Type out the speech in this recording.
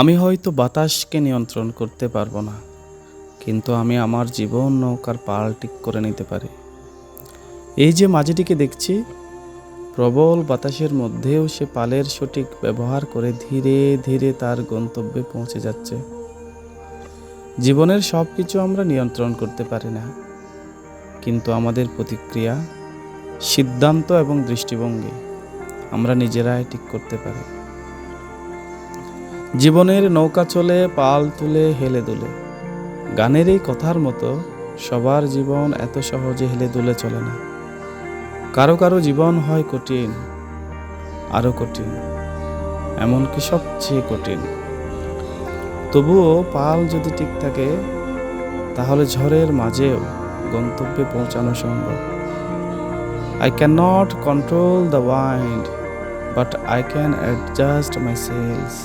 আমি হয়তো বাতাসকে নিয়ন্ত্রণ করতে পারবো না, কিন্তু আমি আমার জীবন নৌকার পাল ঠিক করে নিতে পারি। এই যে মাঝিটিকে দেখছি, প্রবল বাতাসের মধ্যেও সে পালের সঠিক ব্যবহার করে ধীরে ধীরে তার গন্তব্যে পৌঁছে যাচ্ছে। জীবনের সব কিছু আমরা নিয়ন্ত্রণ করতে পারি না, কিন্তু আমাদের প্রতিক্রিয়া, সিদ্ধান্ত এবং দৃষ্টিভঙ্গি আমরা নিজেরাই ঠিক করতে পারি। জীবনের নৌকা চলে পাল তুলে হেলে দুলে। গানের এই কথার মতো সবার জীবন এত সহজে হেলে দুলে চলে না। কারো কারো জীবন হয় কঠিন, আরো কঠিন, এমনকি সবচেয়ে কঠিন। তবুও পাল যদি ঠিক থাকে, তাহলে ঝড়ের মাঝেও গন্তব্যে পৌঁছানো সম্ভব। I cannot control the wind, but I can adjust my sails.